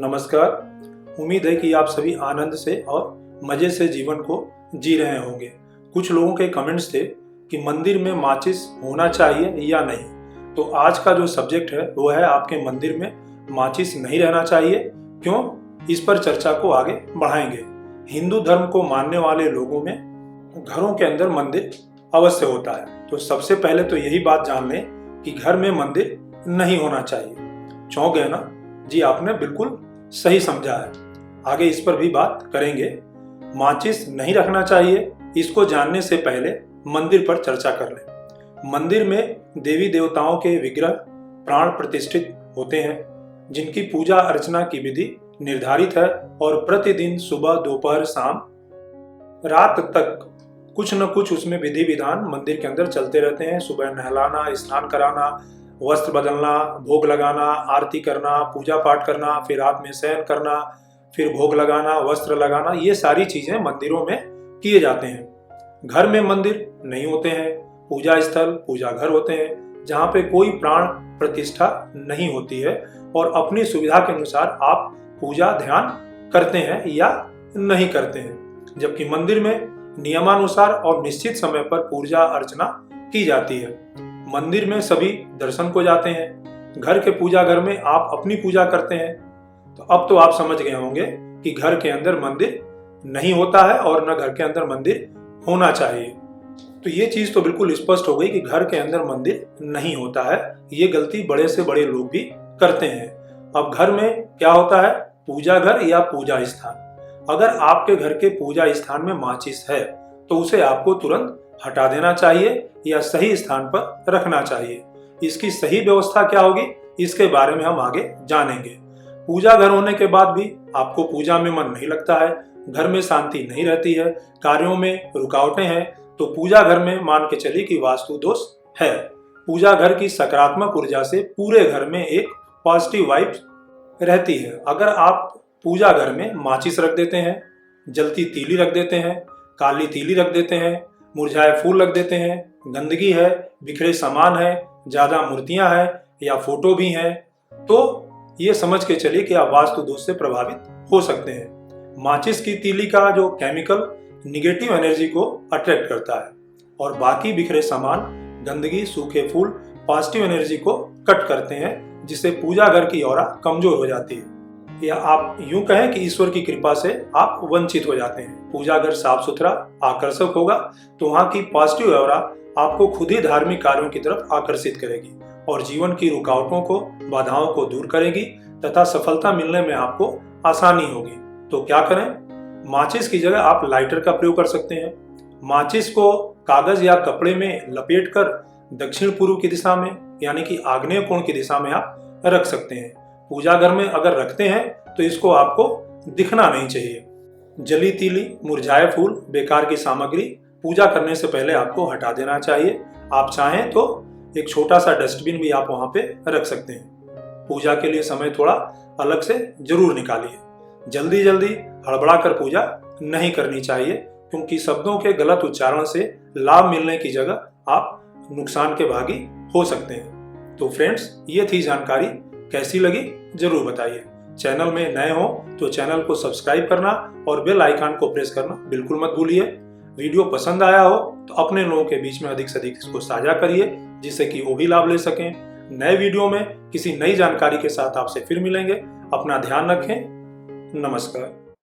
नमस्कार। उम्मीद है कि आप सभी आनंद से और मज़े से जीवन को जी रहे होंगे। कुछ लोगों के कमेंट्स थे कि मंदिर में माचिस होना चाहिए या नहीं। तो आज का जो सब्जेक्ट है वो है आपके मंदिर में माचिस नहीं रहना चाहिए क्यों, इस पर चर्चा को आगे बढ़ाएंगे। हिंदू धर्म को मानने वाले लोगों में घरों के अंदर मंदिर अवश्य होता है। तो सबसे पहले तो यही बात जान लें कि घर में मंदिर नहीं होना चाहिए। चौंक गए ना जी, आपने बिल्कुल सही समझा है। आगे इस पर भी बात करेंगे। माचिस नहीं रखना चाहिए, इसको जानने से पहले मंदिर पर चर्चा कर लें। मंदिर में देवी देवताओं के विग्रह प्राण प्रतिष्ठित होते हैं, जिनकी पूजा अर्चना की विधि निर्धारित है और प्रतिदिन सुबह दोपहर शाम रात तक कुछ न कुछ उसमें विधि विधान मंदिर के अंदर चलते रहते हैं। सुबह नहलाना, स्नान कराना, वस्त्र बदलना, भोग लगाना, आरती करना, पूजा पाठ करना, फिर रात में शयन करना, फिर भोग लगाना, वस्त्र लगाना, ये सारी चीजें मंदिरों में किए जाते हैं। घर में मंदिर नहीं होते हैं, पूजा स्थल पूजा घर होते हैं, जहाँ पे कोई प्राण प्रतिष्ठा नहीं होती है और अपनी सुविधा के अनुसार आप पूजा ध्यान करते हैं या नहीं करते हैं। जबकि मंदिर में नियमानुसार और निश्चित समय पर पूजा अर्चना की जाती है। मंदिर में सभी दर्शन को जाते हैं, घर के पूजा घर में आप अपनी पूजा करते हैं। तो अब तो आप समझ गए होंगे कि घर के अंदर मंदिर नहीं होता है और न घर के अंदर मंदिर होना चाहिए। तो ये चीज तो बिल्कुल स्पष्ट हो गई कि घर के अंदर मंदिर नहीं होता है। ये गलती बड़े से बड़े लोग भी करते हैं। अब घर में क्या होता है, पूजा घर या पूजा स्थान। अगर आपके घर के पूजा स्थान में माचिस है तो उसे आपको तुरंत हटा देना चाहिए या सही स्थान पर रखना चाहिए। इसकी सही व्यवस्था क्या होगी, इसके बारे में हम आगे जानेंगे। पूजा घर होने के बाद भी आपको पूजा में मन नहीं लगता है, घर में शांति नहीं रहती है, कार्यों में रुकावटें हैं, तो पूजा घर में मान के चलिए कि वास्तु दोष है। पूजा घर की सकारात्मक ऊर्जा से पूरे घर में एक पॉजिटिव वाइब रहती है। अगर आप पूजा घर में माचिस रख देते हैं, जलती तीली रख देते हैं, काली तीली रख देते हैं, मुरझाए फूल रख देते हैं, गंदगी है, बिखरे सामान है, ज्यादा मूर्तियां हैं या फोटो भी हैं, तो ये समझ के चलिए कि आप वास्तु दोष से प्रभावित हो सकते हैं। माचिस की तीली का जो केमिकल निगेटिव एनर्जी को अट्रैक्ट करता है और बाकी बिखरे सामान, गंदगी, सूखे फूल पॉजिटिव एनर्जी को कट करते हैं, जिससे पूजा घर की ऑरा कमजोर हो जाती है, या आप यूं कहें कि ईश्वर की कृपा से आप वंचित हो जाते हैं। पूजा घर साफ सुथरा आकर्षक होगा तो वहां की पॉजिटिव ऑरा आपको खुद ही धार्मिक कार्यों की तरफ आकर्षित करेगी और जीवन की रुकावटों को, बाधाओं को दूर करेगी तथा सफलता मिलने में आपको आसानी होगी। तो क्या करें, माचिस की जगह आप लाइटर का प्रयोग कर सकते हैं। माचिस को कागज या कपड़े में लपेट कर दक्षिण पूर्व की दिशा में यानी कि आग्नेय कोण की दिशा में आप रख सकते हैं। पूजा घर में अगर रखते हैं तो इसको आपको दिखना नहीं चाहिए। जली तीली, मुरझाए फूल, बेकार की सामग्री पूजा करने से पहले आपको हटा देना चाहिए। आप चाहें तो एक छोटा सा डस्टबिन भी आप वहां पे रख सकते हैं। पूजा के लिए समय थोड़ा अलग से जरूर निकालिए। जल्दी जल्दी हड़बड़ा कर पूजा नहीं करनी चाहिए, क्योंकि शब्दों के गलत उच्चारण से लाभ मिलने की जगह आप नुकसान के भागी हो सकते हैं। तो फ्रेंड्स, ये थी जानकारी। कैसी लगी जरूर बताइए। चैनल में नए हो तो चैनल को सब्सक्राइब करना और बेल आइकन को प्रेस करना बिल्कुल मत भूलिए। वीडियो पसंद आया हो तो अपने लोगों के बीच में अधिक से अधिक इसको साझा करिए, जिससे कि वो भी लाभ ले सकें। नए वीडियो में किसी नई जानकारी के साथ आपसे फिर मिलेंगे। अपना ध्यान रखें। नमस्कार।